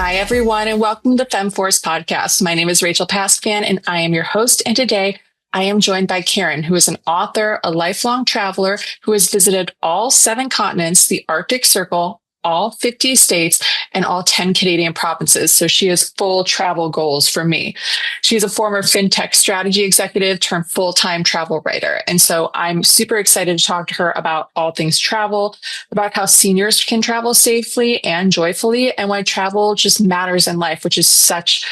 Hi, everyone, and welcome to the Femme Force podcast. My name is Rachael Pascan, and I am your host. And today I am joined by Karen, who is an author, a lifelong traveler who has visited all 7 continents, the Arctic Circle, all 50 states, and all 10 Canadian provinces. So she has full travel goals for me. She's a former fintech strategy executive turned full-time travel writer. And so I'm super excited to talk to her about all things travel, about how seniors can travel safely and joyfully, and why travel just matters in life, which is such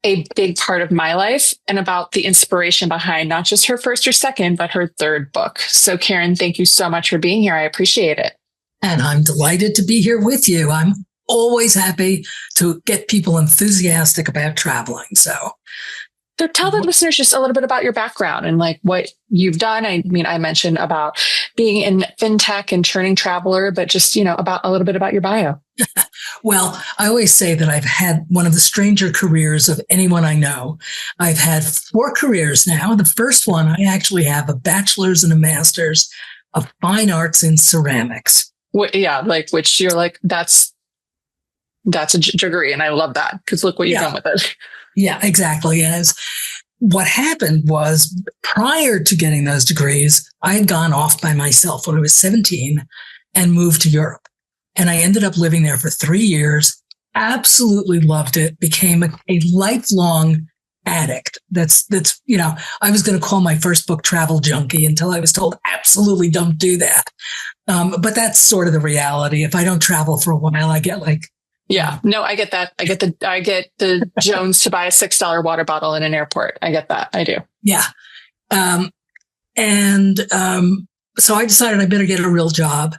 a big part of my life, and about the inspiration behind not just her first or second, but her 3rd book. So Karen, thank you so much for being here. I appreciate it. And I'm delighted to be here with you. I'm always happy to get people enthusiastic about traveling. So tell the listeners just a little bit about your background and like what you've done. I mean, I mentioned about being in fintech and turning traveler, but just, about a little bit about your bio. Well, I always say that I've had one of the stranger careers of anyone I know. I've had 4 careers now. The first one, I actually have a bachelor's and a master's of fine arts in ceramics. Which you're like, that's a degree. And I love that because look what you've done with it. Yeah, exactly. And what happened was prior to getting those degrees, I had gone off by myself when I was 17 and moved to Europe. And I ended up living there for 3 years, absolutely loved it, became a lifelong addict. That's I was going to call my first book Travel Junkie until I was told, absolutely don't do that. But that's sort of the reality. If I don't travel for a while, I get I get that. I get the Jones to buy a $6 water bottle in an airport. I get that. I do. Yeah. So I decided I better get a real job,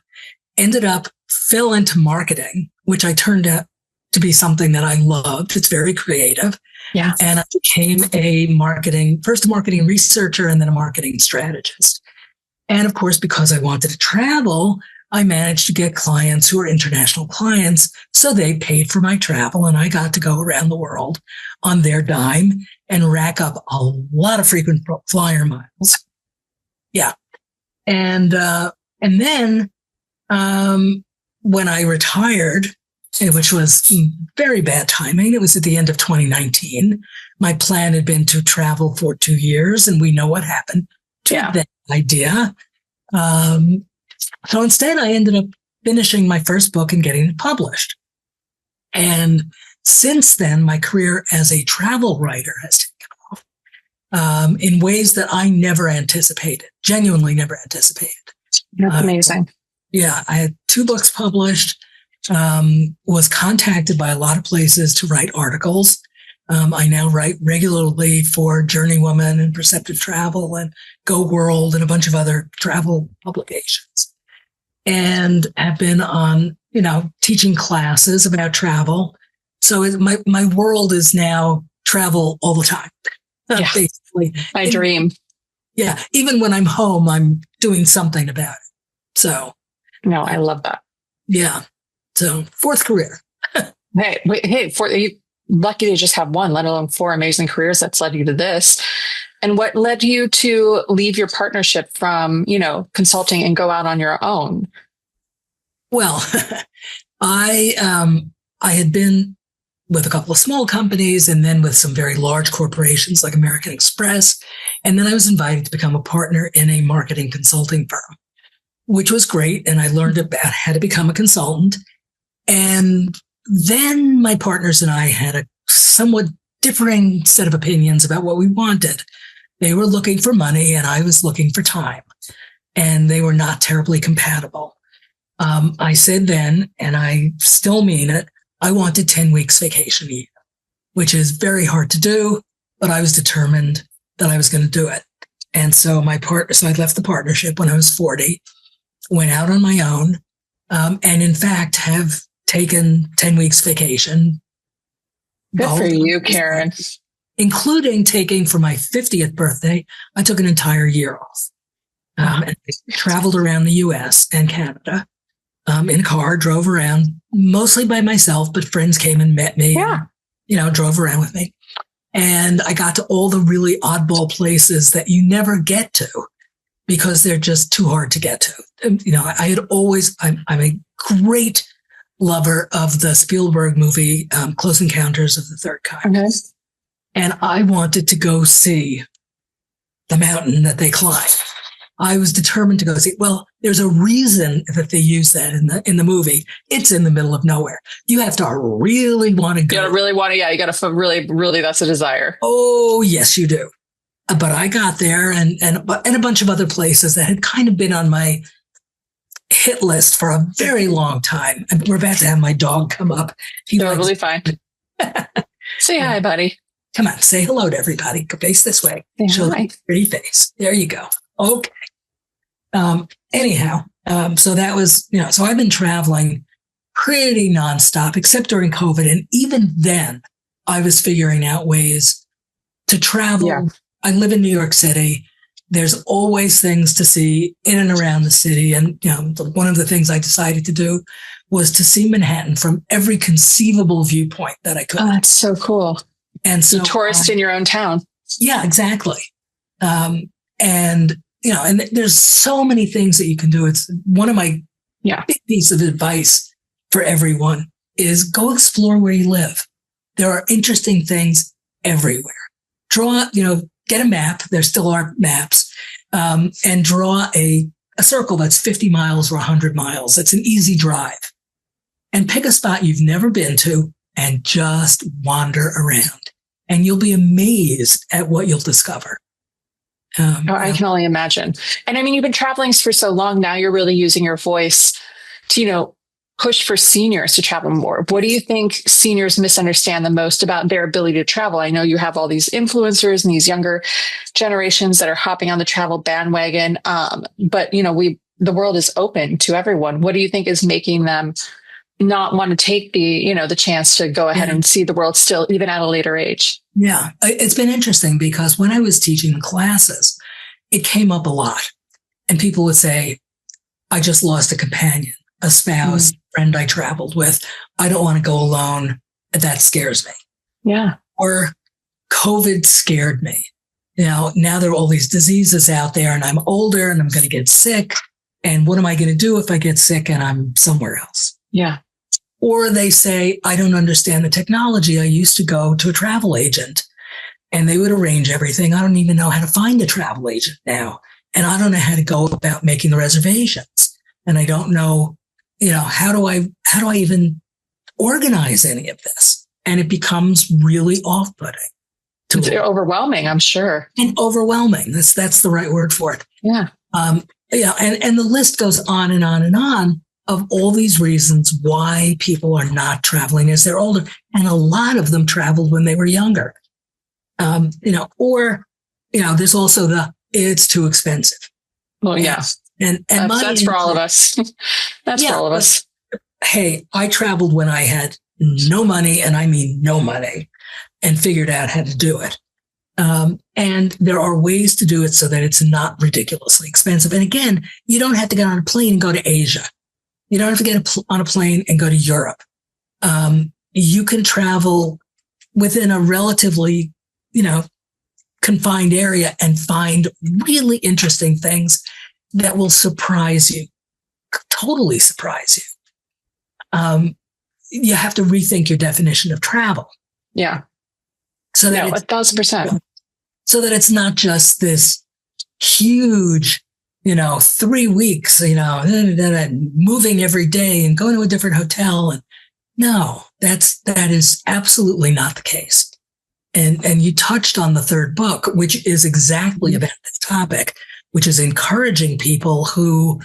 ended up fell into marketing, which I turned out to be something that I loved. It's very creative. Yeah. And I became first a marketing researcher and then a marketing strategist. And of course, because I wanted to travel, I managed to get clients who were international clients. So they paid for my travel and I got to go around the world on their dime and rack up a lot of frequent flyer miles. Yeah. And then, when I retired, which was very bad timing, it was at the end of 2019. My plan had been to travel for 2 years, and we know what happened to that idea. So instead, I ended up finishing my first book and getting it published. And since then, my career as a travel writer has taken off in ways that I never anticipated, genuinely never anticipated. That's amazing. Yeah, I had 2 books published, was contacted by a lot of places to write articles. I now write regularly for Journeywoman and Perceptive Travel and Go World and a bunch of other travel publications. And have been on, teaching classes about travel. So my world is now travel all the time, basically. My dream. Yeah, even when I'm home, I'm doing something about it. So. No, I love that. Yeah. So 4th career. You're lucky to just have 1, let alone 4 amazing careers that's led you to this. And what led you to leave your partnership from, consulting and go out on your own? Well, I had been with a couple of small companies and then with some very large corporations like American Express. And then I was invited to become a partner in a marketing consulting firm, which was great. And I learned about how to become a consultant. And then my partners and I had a somewhat differing set of opinions about what we wanted. They were looking for money and I was looking for time. And they were not terribly compatible. I said then, and I still mean it, I wanted 10 weeks vacation a year, which is very hard to do, but I was determined that I was going to do it. And so I left the partnership when I was 40. Went out on my own, and in fact have taken 10 weeks vacation. Good for you, Karen. Including taking for my 50th birthday, I took an entire year off. And I traveled around the US and Canada in a car, drove around mostly by myself, but friends came and met me, drove around with me. And I got to all the really oddball places that you never get to because they're just too hard to get to. I'm a great lover of the Spielberg movie, Close Encounters of the Third Kind. Okay. And I wanted to go see the mountain that they climb. I was determined to go see. Well, there's a reason that they use that in the movie. It's in the middle of nowhere. You have to really want to go. You gotta really want to. Yeah, you gotta really, really. That's a desire. Oh, yes, you do. But I got there, and a bunch of other places that had kind of been on my hit list for a very long time. And we're about to have my dog come up. Totally fine. Say hi, buddy. Come on, say hello to everybody. Face this way. Show the pretty face. There you go. Okay. Anyhow, so that was, so I've been traveling pretty nonstop, except during COVID. And even then, I was figuring out ways to travel. Yeah. I live in New York City. There's always things to see in and around the city. And, one of the things I decided to do was to see Manhattan from every conceivable viewpoint that I could. Oh, that's so cool. And so, a tourist in your own town. Yeah, exactly. And there's so many things that you can do. It's one of my big pieces of advice for everyone is go explore where you live. There are interesting things everywhere. Draw, get a map. There still are maps, and draw a circle that's 50 miles or 100 miles. That's an easy drive, and pick a spot you've never been to and just wander around, and you'll be amazed at what you'll discover. I can only imagine. And I mean, you've been traveling for so long now, you're really using your voice to, push for seniors to travel more. What do you think seniors misunderstand the most about their ability to travel? I know you have all these influencers and these younger generations that are hopping on the travel bandwagon. But the world is open to everyone. What do you think is making them not want to take the chance to go ahead and see the world still, even at a later age? Yeah, it's been interesting because when I was teaching classes, it came up a lot. And people would say, I just lost a companion, a spouse, friend I traveled with. I don't want to go alone. That scares me. Yeah. Or COVID scared me. Now there are all these diseases out there and I'm older and I'm going to get sick. And what am I going to do if I get sick and I'm somewhere else? Yeah. Or they say, I don't understand the technology. I used to go to a travel agent and they would arrange everything. I don't even know how to find a travel agent now. And I don't know how to go about making the reservations. And I don't know, how do I even organize any of this? And it becomes really off-putting. It's overwhelming, I'm sure. And overwhelming. That's the right word for it. Yeah. And the list goes on and on and on of all these reasons why people are not traveling as they're older. And a lot of them traveled when they were younger. There's also it's too expensive. Well, yeah. And that's for all of us. That's for all of us. Hey, I traveled when I had no money, and I mean no money, and figured out how to do it. And there are ways to do it so that it's not ridiculously expensive. And again, you don't have to get on a plane and go to Asia. You don't have to get on a plane and go to Europe. You can travel within a relatively, confined area and find really interesting things that will surprise you, totally surprise you. You have to rethink your definition of travel. Yeah. So that 1,000%. So that it's not just this huge, 3 weeks, moving every day and going to a different hotel. And no, that is absolutely not the case. And you touched on the third book, which is exactly about this topic, which is encouraging people who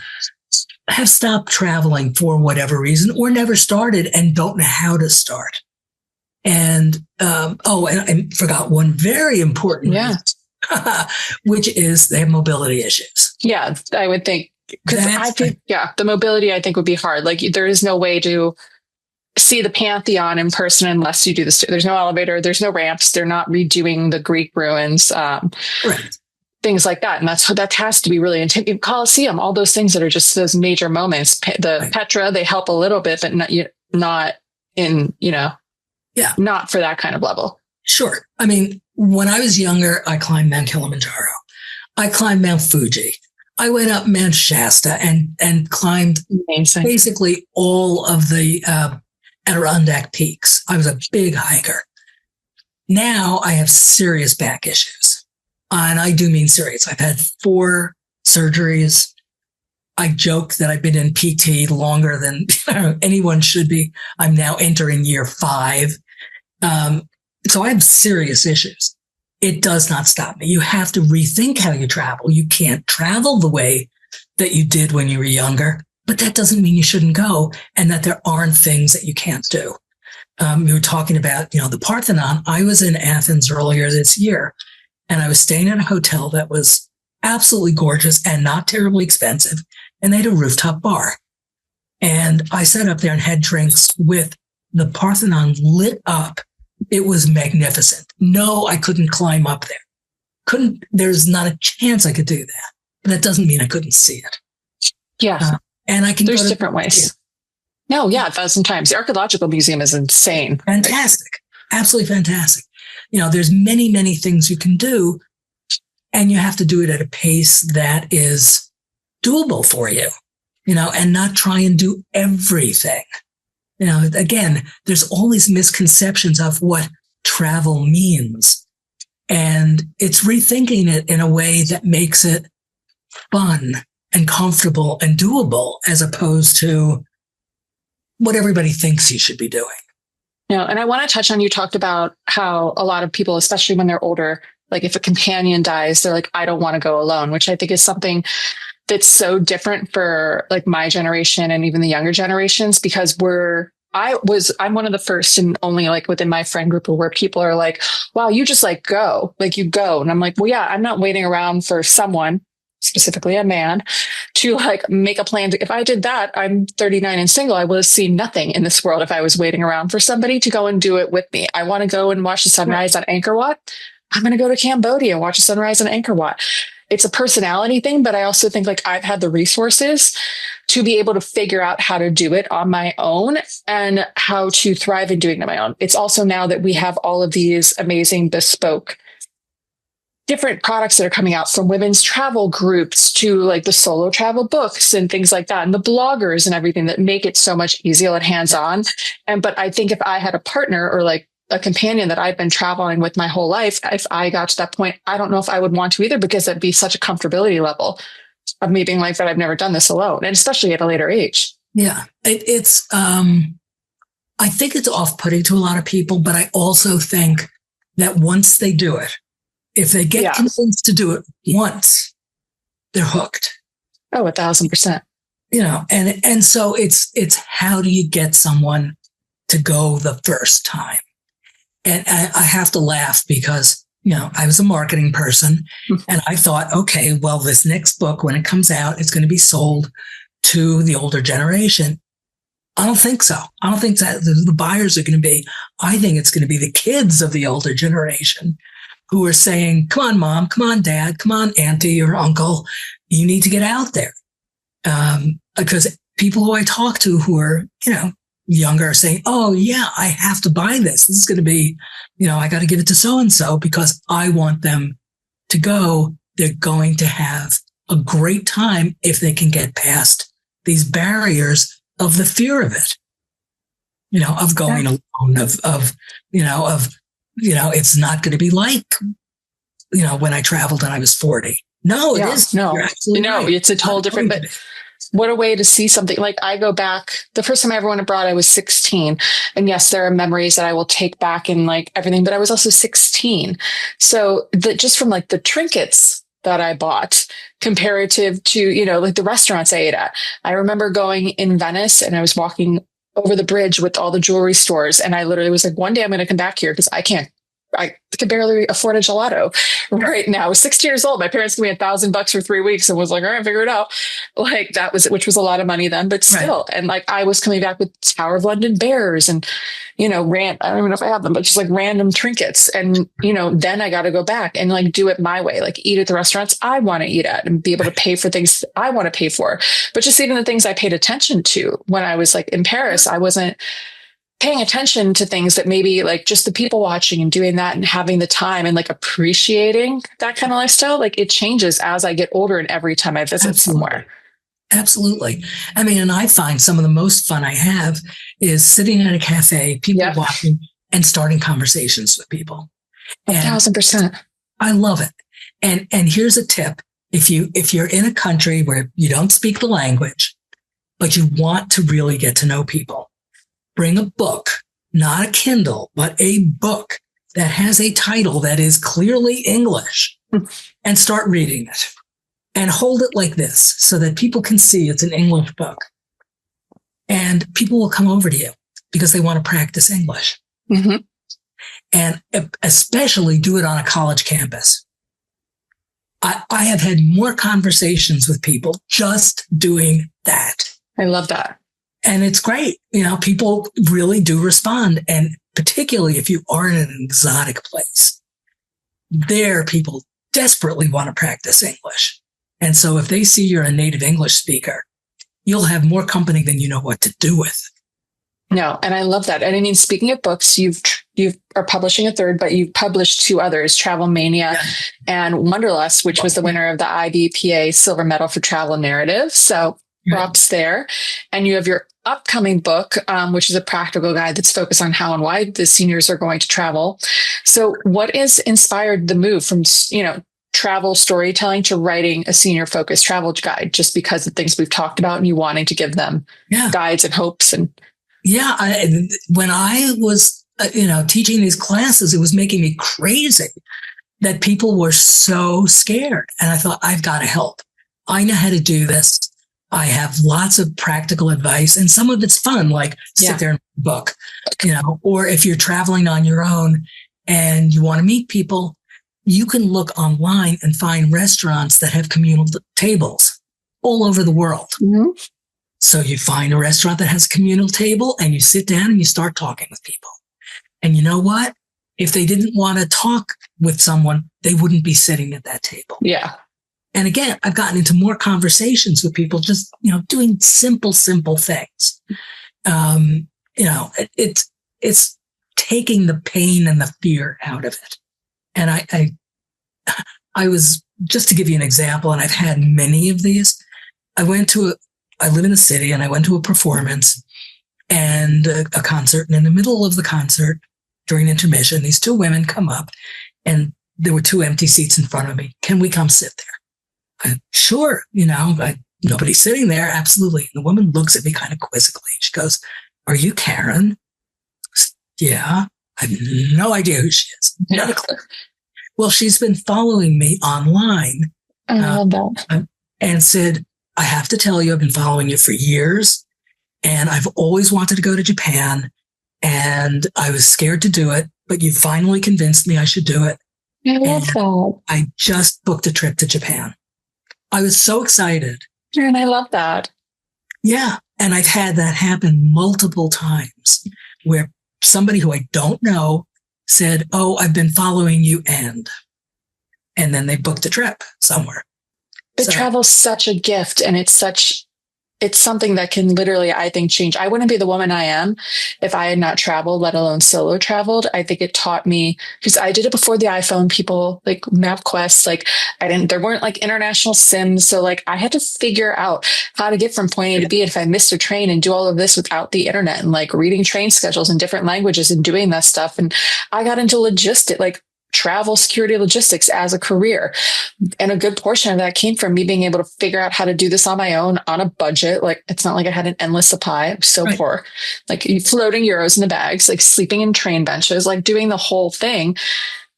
have stopped traveling for whatever reason or never started and don't know how to start. And, and I forgot one very important reason, which is they have mobility issues. Yeah, I would think, because I think, the mobility I think would be hard. Like there is no way to see the Pantheon in person unless you do this. There's no elevator, there's no ramps. They're not redoing the Greek ruins, things like that. And that has to be really intimidating. Colosseum, all those things that are just those major moments. Petra, they help a little bit, but not for that kind of level. Sure. I mean, when I was younger, I climbed Mount Kilimanjaro. I climbed Mount Fuji. I went up Mount Shasta and climbed Amazing. basically all of the Adirondack peaks. I was a big hiker. Now I have serious back issues. And I do mean serious. I've had 4 surgeries. I joke that I've been in PT longer than anyone should be. I'm now entering year 5. So I have serious issues. It does not stop me. You have to rethink how you travel. You can't travel the way that you did when you were younger, but that doesn't mean you shouldn't go and that there aren't things that you can't do. You were talking about, the Parthenon. I was in Athens earlier this year, and I was staying in a hotel that was absolutely gorgeous and not terribly expensive. And they had a rooftop bar. And I sat up there and had drinks with the Parthenon lit up. It was magnificent. No, I couldn't climb up there. There's not a chance I could do that. But that doesn't mean I couldn't see it. Yeah. And I can There's different ways. No, yeah, 1,000 times. The Archaeological Museum is insane. Fantastic. Absolutely fantastic. There's many, many things you can do, and you have to do it at a pace that is doable for you, and not try and do everything. Again, there's all these misconceptions of what travel means, and it's rethinking it in a way that makes it fun and comfortable and doable, as opposed to what everybody thinks you should be doing. And I want to touch on, you talked about how a lot of people, especially when they're older, like if a companion dies, they're like, I don't want to go alone, which I think is something that's so different for like my generation and even the younger generations, because I'm one of the first and only like within my friend group where people are like, wow, you just like go, like you go. And I'm like, well, yeah, I'm not waiting around for someone, specifically a man, to like make a plan. If I did that, I'm 39 and single. I would have seen nothing in this world if I was waiting around for somebody to go and do it with me. I want to go and watch the sunrise on Angkor Wat. I'm going to go to Cambodia and watch the sunrise on Angkor Wat. It's a personality thing, but I also think like I've had the resources to be able to figure out how to do it on my own and how to thrive in doing it on my own. It's also now that we have all of these amazing bespoke different products that are coming out, from women's travel groups to like the solo travel books and things like that, and the bloggers and everything that make it so much easier and hands-on. But I think if I had a partner or like a companion that I've been traveling with my whole life, if I got to that point, I don't know if I would want to either, because that'd be such a comfortability level of me being like that. I've never done this alone, and especially at a later age. Yeah, it's. I think it's off-putting to a lot of people, but I also think that once they do it, if they get convinced to do it once, they're hooked. Oh, 1,000%. And so it's how do you get someone to go the first time? And I have to laugh because, I was a marketing person and I thought, okay, well, this next book, when it comes out, it's going to be sold to the older generation. I don't think so. I don't think that the buyers are going to be, I think it's going to be the kids of the older generation who are saying, come on, mom, come on, dad, come on, auntie or uncle, you need to get out there. Because people who I talk to who are, younger are saying, oh yeah, I have to buy this. This is going to be, I got to give it to so-and-so because I want them to go. They're going to have a great time if they can get past these barriers of the fear of it, of going alone, of it's not going to be like, when I traveled and I was 40. No, it is. No, right. It's a total different, but what a way to see something. Like I go back, the first time I ever went abroad, I was 16. And yes, there are memories that I will take back and like everything, but I was also 16. So just from like the trinkets that I bought comparative to, like the restaurants I ate at. I remember going in Venice and I was walking over the bridge with all the jewelry stores. And I literally was like, one day I'm going to come back here because I could barely afford a gelato right now. I was 16 years old. My parents gave me $1,000 for 3 weeks and was like, all right, figure it out. Like that was, which was a lot of money then, but still. Right. And like, I was coming back with Tower of London bears and, I don't even know if I have them, but just like random trinkets. And, then I got to go back and like do it my way, like eat at the restaurants I want to eat at and be able to pay for things I want to pay for. But just even the things I paid attention to when I was like in Paris, I wasn't paying attention to things that maybe like just the people watching and doing that and having the time and like appreciating that kind of lifestyle, like it changes as I get older and every time I visit somewhere. Absolutely. I mean, and I find some of the most fun I have is sitting at a cafe, people walking and starting conversations with people. 1,000%. I love it. And here's a tip. If you're in a country where you don't speak the language, but you want to really get to know people, bring a book, not a Kindle, but a book that has a title that is clearly English and start reading it. And hold it like this so that people can see it's an English book. And people will come over to you because they want to practice English. Mm-hmm. And especially do it on a college campus. I have had more conversations with people just doing that. I love that. And it's great. You know, people really do respond. And particularly if you are in an exotic place, there people desperately want to practice English. And so if they see you're a native English speaker, you'll have more company than you know what to do with. No, and I love that. And I mean, speaking of books, you are publishing a third, but you've published two others, Travel Mania and Wanderlust, which was the winner of the IBPA Silver Medal for Travel Narrative. So props there. And you have your upcoming book, which is a practical guide that's focused on how and why the seniors are going to travel. So what has inspired the move from, travel storytelling to writing a senior focused travel guide, just because of things we've talked about and you wanting to give them guides and hopes? And when I was, teaching these classes, it was making me crazy that people were so scared. And I thought, I've got to help. I know how to do this. I have lots of practical advice, and some of it's fun, like sit there and book, or if you're traveling on your own and you want to meet people, you can look online and find restaurants that have communal tables all over the world. Mm-hmm. So you find a restaurant that has a communal table and you sit down and you start talking with people. And you know what? If they didn't want to talk with someone, they wouldn't be sitting at that table. Yeah. And again, I've gotten into more conversations with people just, doing simple things. It's taking the pain and the fear out of it. And I was, just to give you an example, and I've had many of these. I live in the city, and I went to a performance and a concert. And in the middle of the concert, during intermission, these two women come up, and there were two empty seats in front of me. Can we come sit there? Sure. Nobody's sitting there. Absolutely. And the woman looks at me kind of quizzically. She goes, "Are you Karen?" Yeah. I have no idea who she is. Not a clue. Well, she's been following me online. I love that. And said, "I have to tell you, I've been following you for years, and I've always wanted to go to Japan, and I was scared to do it, but you finally convinced me I should do it. I love that. I just booked a trip to Japan." I was so excited. And I love that. Yeah. And I've had that happen multiple times where somebody who I don't know said, "Oh, I've been following you," and then they booked a trip somewhere. But travel's such a gift, and it's something that can literally, I think, change. I wouldn't be the woman I am if I had not traveled, let alone solo traveled. I think it taught me, because I did it before the iPhone, people like MapQuest, there weren't like international sims. So like I had to figure out how to get from point A to B. And if I missed a train and do all of this without the internet and like reading train schedules in different languages and doing that stuff. And I got into logistics, like travel security logistics as a career. And a good portion of that came from me being able to figure out how to do this on my own on a budget. Like, it's not like I had an endless supply. I was so poor, like floating euros in the bags, like sleeping in train benches, like doing the whole thing.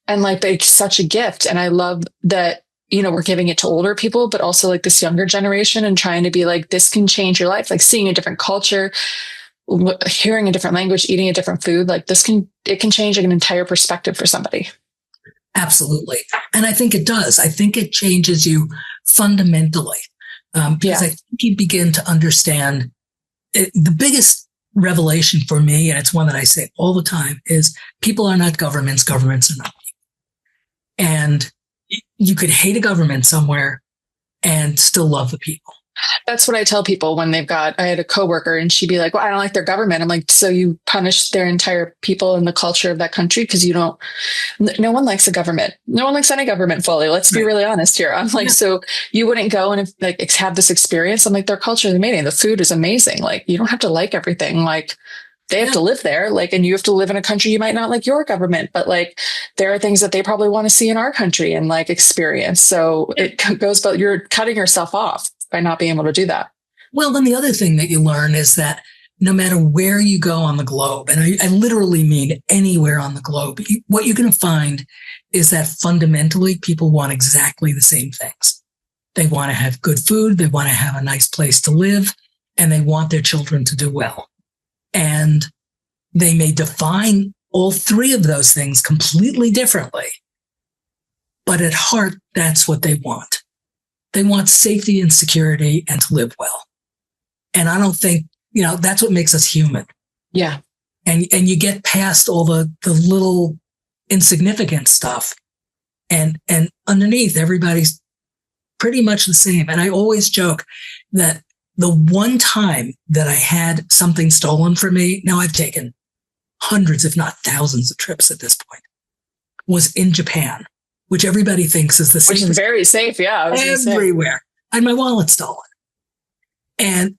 And like, it's such a gift. And I love that, we're giving it to older people, but also like this younger generation, and trying to be like, this can change your life. Like seeing a different culture, hearing a different language, eating a different food, like it can change an entire perspective for somebody. Absolutely. And I think it does. I think it changes you fundamentally, because I think you begin to understand the biggest revelation for me, and it's one that I say all the time, is people are not governments. Governments are not people. And you could hate a government somewhere and still love the people. That's what I tell people when I had a coworker and she'd be like, well, I don't like their government. I'm like, so you punish their entire people and the culture of that country because you don't, no one likes the government. No one likes any government fully. Let's be Right. really honest here. I'm like, Yeah. so you wouldn't go and have this experience. I'm like, their culture is amazing. The food is amazing. Like, you don't have to like everything. Like, they have Yeah. to live there, like, and you have to live in a country you might not like your government, but like, there are things that they probably want to see in our country and like experience. So it goes, but you're cutting yourself off by not being able to do that. Well, then the other thing that you learn is that no matter where you go on the globe, and I literally mean anywhere on the globe, what you're going to find is that fundamentally people want exactly the same things. They want to have good food, they want to have a nice place to live, and they want their children to do well. And they may define all three of those things completely differently. But at heart, that's what they want. They want safety and security and to live well. And I don't think, that's what makes us human. Yeah. And you get past all the little insignificant stuff. And underneath, everybody's pretty much the same. And I always joke that the one time that I had something stolen from me, now I've taken hundreds, if not thousands of trips at this point, was in Japan, which everybody thinks is the same. Which is very safe. Yeah. Everywhere. I had my wallet stolen. And,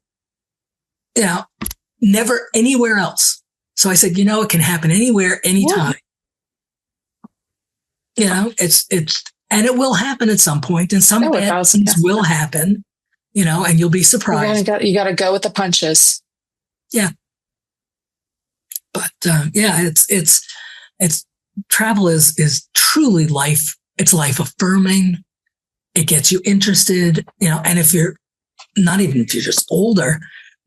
never anywhere else. So I said, it can happen anywhere, anytime. Yeah. And it will happen at some point, and some bad things will happen, and you'll be surprised. You got to go with the punches. Yeah. But, it's travel is truly life. It's life affirming. It gets you interested, and if you're just older,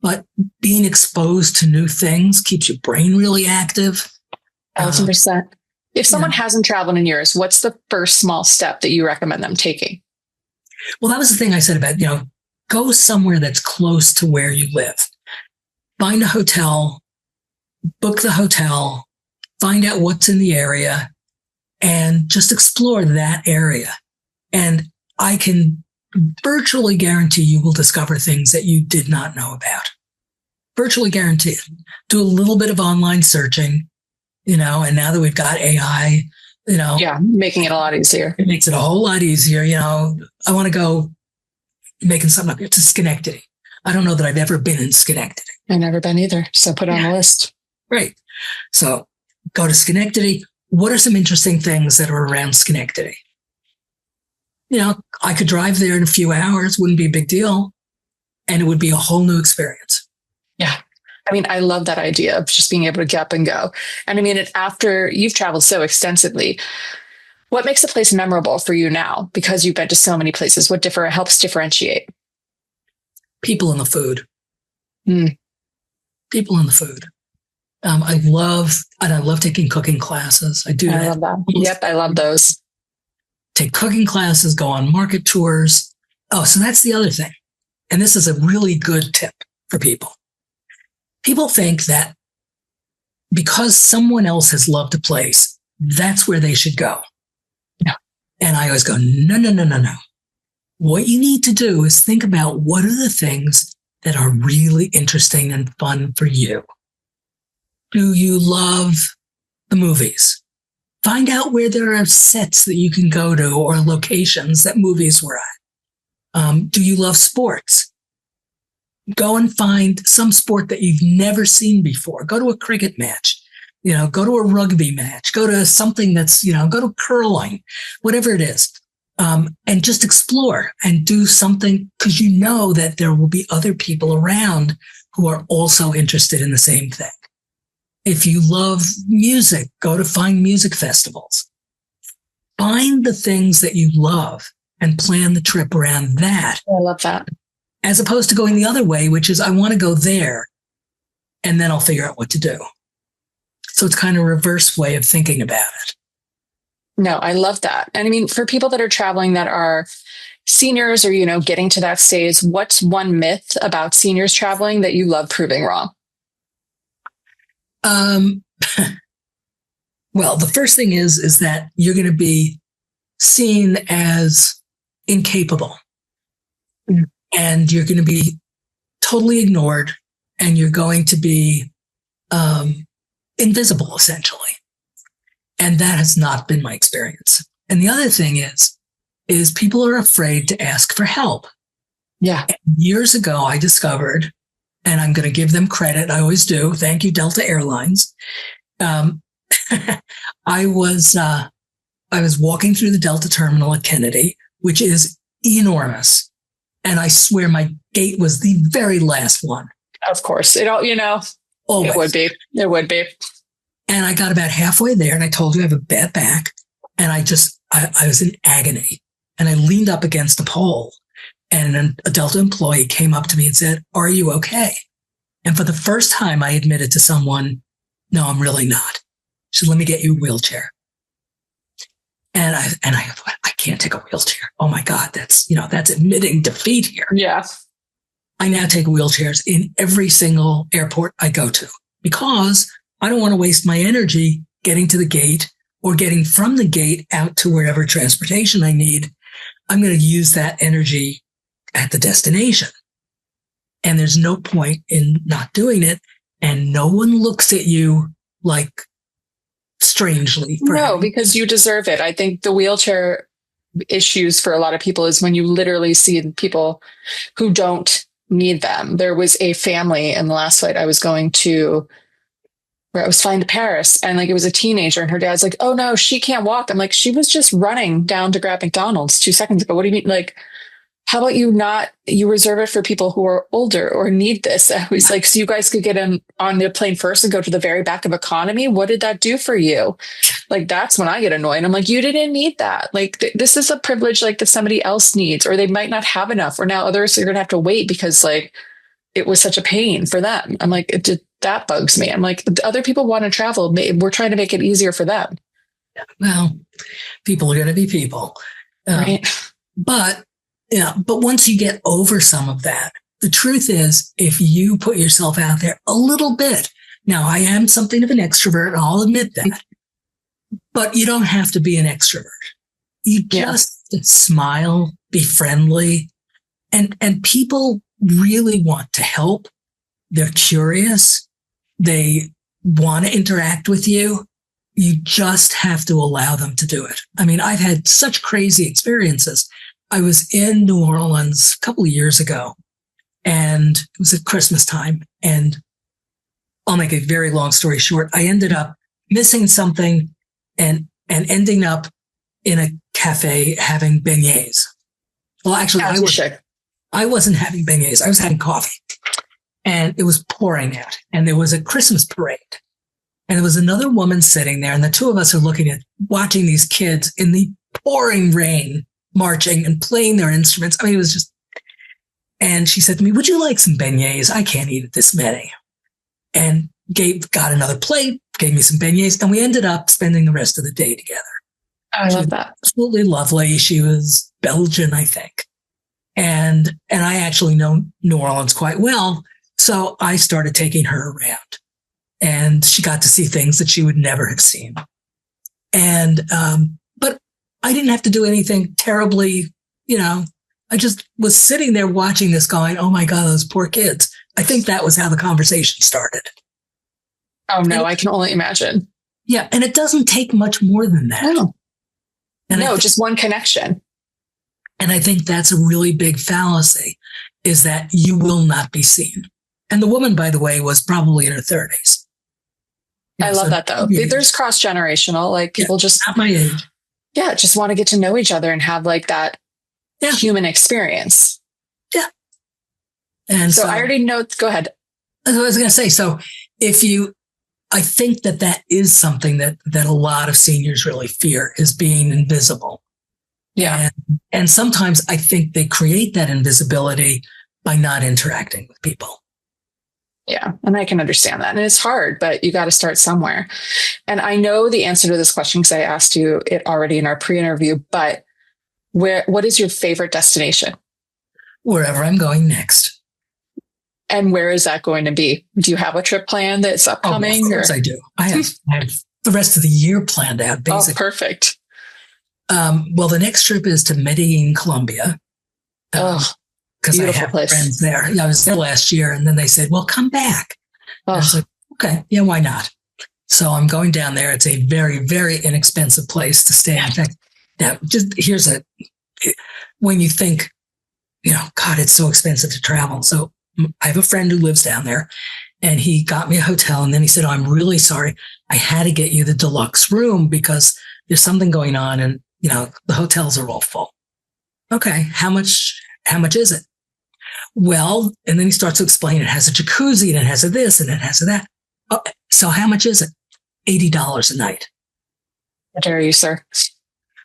but being exposed to new things keeps your brain really active. 1,000%. If someone hasn't traveled in years, what's the first small step that you recommend them taking? Well, that was the thing I said about, go somewhere that's close to where you live. Find a hotel, book the hotel, find out what's in the area, and just explore that area. And I can virtually guarantee you will discover things that you did not know about. Virtually guarantee it. Do a little bit of online searching, and now that we've got AI, Yeah, making it a lot easier. It makes it a whole lot easier. I want to go making something up to Schenectady. I don't know that I've ever been in Schenectady. I've never been either. So put it on the list. Right. So go to Schenectady. What are some interesting things that are around Schenectady? I could drive there in a few hours, wouldn't be a big deal. And it would be a whole new experience. Yeah. I mean, I love that idea of just being able to get up and go. And I mean, after you've traveled so extensively, what makes a place memorable for you now? Because you've been to so many places, what helps differentiate? People and the food. Mm. People and the food. I love taking cooking classes. I do that. I love that. Yep. I love those. Take cooking classes, go on market tours. Oh, so that's the other thing. And this is a really good tip for people. People think that because someone else has loved a place, that's where they should go. No. And I always go, no. What you need to do is think about what are the things that are really interesting and fun for you. Do you love the movies? Find out where there are sets that you can go to or locations that movies were at. Do you love sports? Go and find some sport that you've never seen before. Go to a cricket match, go to a rugby match, go to something that's, go to curling, whatever it is. And just explore and do something because you know that there will be other people around who are also interested in the same thing. If you love music, go to find music festivals. Find the things that you love and plan the trip around that. I love that. As opposed to going the other way, which is I want to go there and then I'll figure out what to do. So it's kind of a reverse way of thinking about it. No, I love that. And I mean, for people that are traveling that are seniors or, getting to that stage, what's one myth about seniors traveling that you love proving wrong? Well, the first thing is that you're going to be seen as incapable. and you're going to be totally ignored, and you're going to be invisible, essentially. And that has not been my experience. And the other thing is people are afraid to ask for help. Yeah. And years ago, I discovered, and I'm going to give them credit. I always do. Thank you, Delta Airlines. I was walking through the Delta terminal at Kennedy, which is enormous. And I swear my gate was the very last one. Of course. Always. It would be. And I got about halfway there, and I told you I have a bad back. And I was in agony. And I leaned up against a pole. And a Delta employee came up to me and said, "Are you okay?" And for the first time, I admitted to someone, "No, I'm really not." She said, "Let me get you a wheelchair." And I thought, I can't take a wheelchair. Oh my God, that's admitting defeat here. Yeah. I now take wheelchairs in every single airport I go to because I don't want to waste my energy getting to the gate or getting from the gate out to wherever transportation I need. I'm going to use that energy at the destination. And there's no point in not doing it. And no one looks at you like strangely. No, because you deserve it. I think the wheelchair issues for a lot of people is when you literally see people who don't need them. There was a family in the last flight I was going to, where I was flying to Paris, and it was a teenager, and her dad's like, "Oh no, she can't walk." I'm like, "She was just running down to grab McDonald's 2 seconds ago. What do you mean? How about you reserve it for people who are older or need this?" I was like, "So you guys could get on the plane first and go to the very back of economy. What did that do for you?" That's when I get annoyed. I'm like, "You didn't need that. This is a privilege that somebody else needs, or they might not have enough, or now others are going to have to wait because it was such a pain for them." I'm like, that bugs me. I'm like, other people want to travel. We're trying to make it easier for them. Well, people are going to be people. Right. But once you get over some of that, the truth is, if you put yourself out there a little bit, now I am something of an extrovert, I'll admit that, but you don't have to be an extrovert. You just smile, be friendly, and people really want to help. They're curious. They want to interact with you. You just have to allow them to do it. I mean, I've had such crazy experiences. I was in New Orleans a couple of years ago, and it was at Christmas time. And I'll make a very long story short. I ended up missing something and ending up in a cafe having beignets. Well, actually, I wasn't having beignets. I was having coffee. And it was pouring out, and there was a Christmas parade, and there was another woman sitting there, and the two of us are watching these kids in the pouring rain, marching and playing their instruments. I mean, it was just, and she said to me, "Would you like some beignets? I can't eat this many." And got another plate, gave me some beignets, and we ended up spending the rest of the day together. I love that. Absolutely lovely. She was Belgian, I think. And I actually know New Orleans quite well. So I started taking her around, and she got to see things that she would never have seen. And, but I didn't have to do anything terribly, I just was sitting there watching this going, "Oh my God, those poor kids." I think that was how the conversation started. Oh no, I can only imagine. Yeah. And it doesn't take much more than that. No, just one connection. And I think that's a really big fallacy, is that you will not be seen. And the woman, by the way, was probably in her 30s. I love that, though. There's cross-generational, people just... Not my age. Yeah, just want to get to know each other and have that human experience. Yeah. And so I already know... Go ahead. I was going to say, so I think that is something that a lot of seniors really fear, is being invisible. Yeah. And sometimes I think they create that invisibility by not interacting with people. Yeah. And I can understand that. And it's hard, but you got to start somewhere. And I know the answer to this question because I asked you it already in our pre-interview, but what is your favorite destination? Wherever I'm going next. And where is that going to be? Do you have a trip planned that's upcoming? Of course I do. I have the rest of the year planned out, basically. Oh, perfect. Well, the next trip is to Medellin, Colombia. because I Beautiful have place. friends there. Yeah, I was there last year, and then they said, well, come back. I was like, okay, yeah, why not? So I'm going down there. It's a very, very inexpensive place to stay. In fact, now just when you think, God, it's so expensive to travel. So I have a friend who lives down there, and he got me a hotel. And then he said, oh, I'm really sorry. I had to get you the deluxe room because there's something going on, and the hotels are all full. Okay, how much is it? Well, and then he starts to explain it has a jacuzzi and it has a this and it has a that. Oh, so how much is it? $80 a night. How dare you, sir?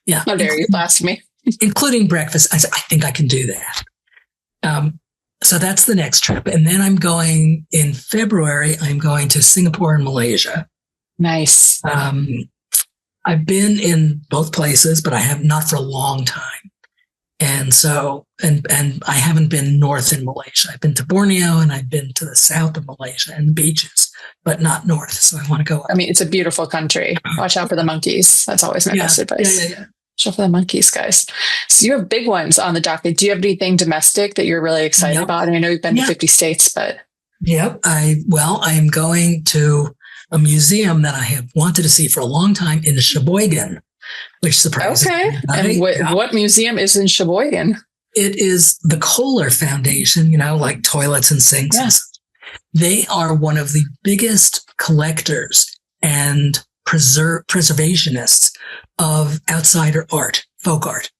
Yeah. How dare you ask me? Including breakfast. I said, I think I can do that. So that's the next trip. And then I'm going in February, I'm going to Singapore and Malaysia. Nice. I've been in both places, but I have not for a long time. And so, and I haven't been north in Malaysia. I've been to Borneo and I've been to the south of Malaysia and beaches, but not north. So I want to go up. I mean, it's a beautiful country. Watch out for the monkeys. That's always my best advice. Yeah. Watch out for the monkeys, guys. So you have big ones on the docket. Do you have anything domestic that you're really excited about? And I know you've been to 50 states, but. Yep. I am going to a museum that I have wanted to see for a long time in Sheboygan, which surprises me. Okay. And what museum is in Sheboygan? It is the Kohler Foundation, like toilets and sinks. Yeah. They are one of the biggest collectors and preservationists of outsider art, folk art.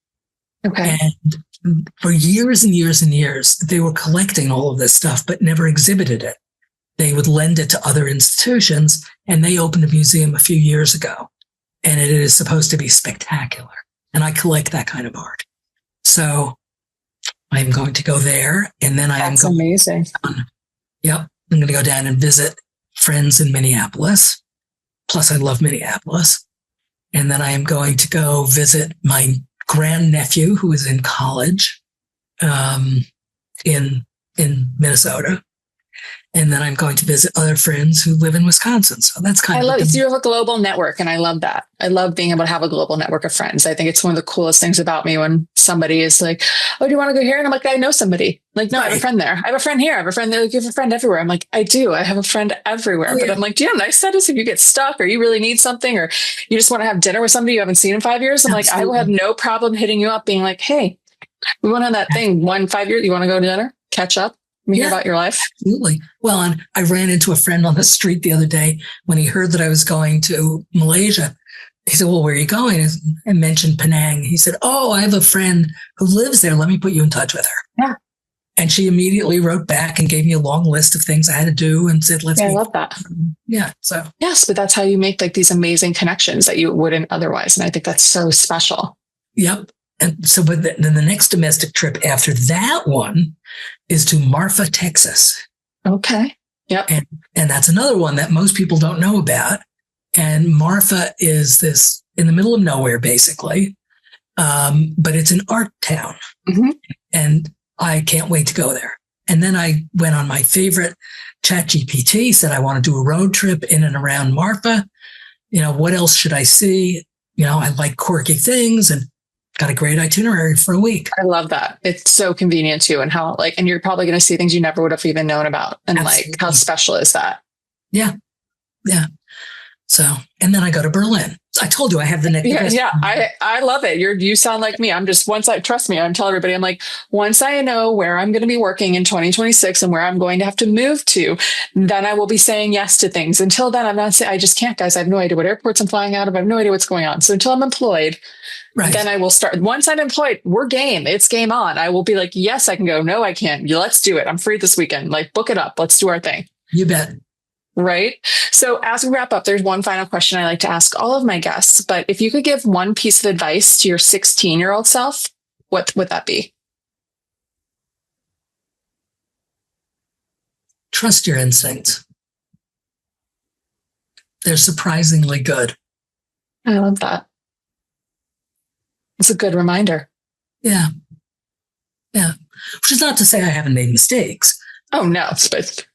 Okay. And for years and years and years, they were collecting all of this stuff, but never exhibited it. They would lend it to other institutions, and they opened a museum a few years ago, and it is supposed to be spectacular. And I collect that kind of art. So I'm going to go there, and then That's amazing. Yep. I'm going to go down and visit friends in Minneapolis. Plus, I love Minneapolis. And then I am going to go visit my grandnephew who is in college in Minnesota. And then I'm going to visit other friends who live in Wisconsin. So that's kind of. You have a global network, and I love that. I love being able to have a global network of friends. I think it's one of the coolest things about me when somebody is like, oh, do you want to go here? And I'm like, I know somebody. Like, no, I have a friend there. I have a friend here. I have a friend there. Like, you have a friend everywhere. I'm like, I do. I have a friend everywhere. But I'm like, do you know how nice that is if you get stuck or you really need something or you just want to have dinner with somebody you haven't seen in 5 years? I'm like, I will have no problem hitting you up being like, hey, we want to have that thing 5 years. You want to go to dinner? Catch up? Hear about your life? Absolutely. Well, and I ran into a friend on the street the other day when he heard that I was going to Malaysia. He said, well, where are you going? I mentioned Penang. He said, oh, I have a friend who lives there. Let me put you in touch with her. Yeah. And she immediately wrote back and gave me a long list of things I had to do and said, let's I love that. Yeah. So. Yes, but that's how you make like these amazing connections that you wouldn't otherwise. And I think that's so special. Yep. And so, but then the next domestic trip after that one is to Marfa, Texas. Okay. Yep. And that's another one that most people don't know about. And Marfa is this in the middle of nowhere, basically. But it's an art town. Mm-hmm. And I can't wait to go there. And then I went on my favorite ChatGPT, said I want to do a road trip in and around Marfa. What else should I see? I like quirky things and got a great itinerary for a week. I love that. It's so convenient too. And how and you're probably going to see things you never would have even known about. And Absolutely. How special is that? Yeah. Yeah. So, and then I go to Berlin. I told you I have the next. Yeah. I love it. You sound like me. I'm telling everybody, I'm like, once I know where I'm going to be working in 2026 and where I'm going to have to move to, then I will be saying yes to things. Until then, I'm not saying, I just can't, guys. I have no idea what airports I'm flying out of. I have no idea what's going on. So until I'm employed, then I will start. Once I'm employed, we're game. It's game on. I will be like, yes, I can go. No, I can't. Let's do it. I'm free this weekend. Like, book it up. Let's do our thing. You bet. Right. So as we wrap up, there's one final question I like to ask all of my guests. But if you could give one piece of advice to your 16-year-old self, what would that be? Trust your instincts. They're surprisingly good. I love that. It's a good reminder. Yeah. Yeah. Which is not to say I haven't made mistakes. Oh, no. But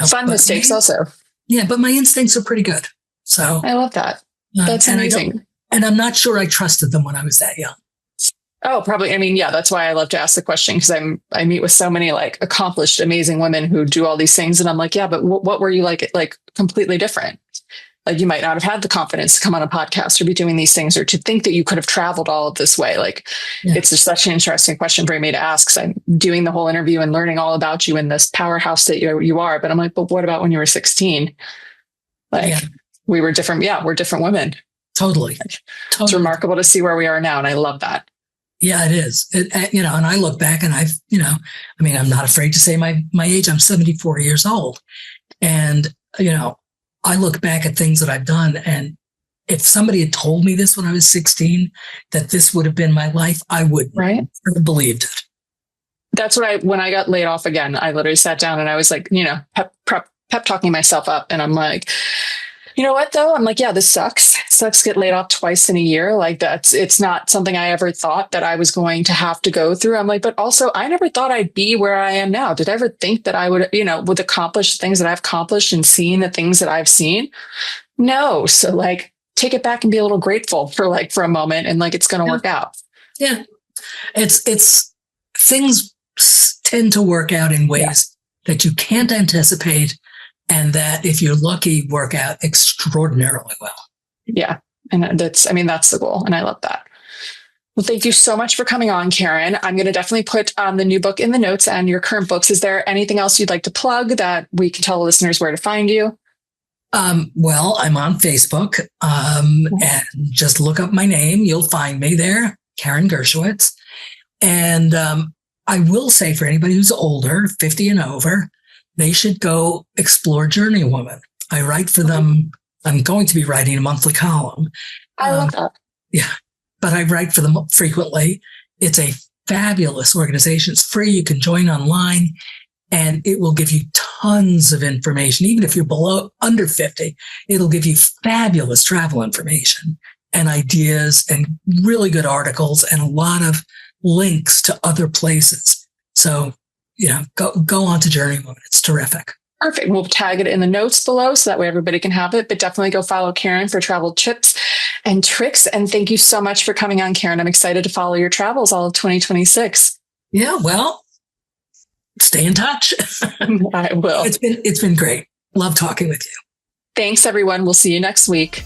fun mistakes also. Yeah, but my instincts are pretty good. So I love that. That's amazing. And I'm not sure I trusted them when I was that young. Oh, probably. I mean, yeah, that's why I love to ask the question, because I meet with so many like accomplished, amazing women who do all these things. And I'm like, yeah, but what were you like completely different? Like you might not have had the confidence to come on a podcast or be doing these things or to think that you could have traveled all of this way. Like it's just such an interesting question for me to ask, because I'm doing the whole interview and learning all about you in this powerhouse that you are. But I'm like, but what about when you were 16? Like we were different. Yeah, we're different women. Totally. It's remarkable to see where we are now. And I love that. Yeah, it is. And I look back and I'm not afraid to say my age. I'm 74 years old. And, I look back at things that I've done. And if somebody had told me this when I was 16, that this would have been my life, I would have believed it. That's what when I got laid off again, I literally sat down and I was like, pep talking myself up. And I'm like, you know what though? I'm like, yeah, this sucks. It sucks to get laid off twice in a year. Like it's not something I ever thought that I was going to have to go through. I'm like, but also I never thought I'd be where I am now. Did I ever think that I would accomplish things that I've accomplished and seen the things that I've seen? No. So like, take it back and be a little grateful for a moment, and like, it's going to work out. Yeah. It's things tend to work out in ways that you can't anticipate. And that, if you're lucky, work out extraordinarily well. Yeah. And that's the goal. And I love that. Well, thank you so much for coming on, Karen. I'm going to definitely put the new book in the notes and your current books. Is there anything else you'd like to plug that we can tell listeners where to find you? Well, I'm on Facebook, and just look up my name. You'll find me there, Karen Gershowitz. And I will say, for anybody who's older, 50 and over, they should go explore Journey Woman. I write for them. I'm going to be writing a monthly column. I love that. Yeah, but I write for them frequently. It's a fabulous organization. It's free. You can join online, and it will give you tons of information. Even if you're under 50, it'll give you fabulous travel information and ideas and really good articles and a lot of links to other places. So go on to Journey Woman. It's terrific. Perfect. We'll tag it in the notes below so that way everybody can have it, but definitely go follow Karen for travel tips and tricks. And thank you so much for coming on, Karen. I'm excited to follow your travels all of 2026. Yeah, well, stay in touch. I will. It's been great. Love talking with you. Thanks, everyone. We'll see you next week.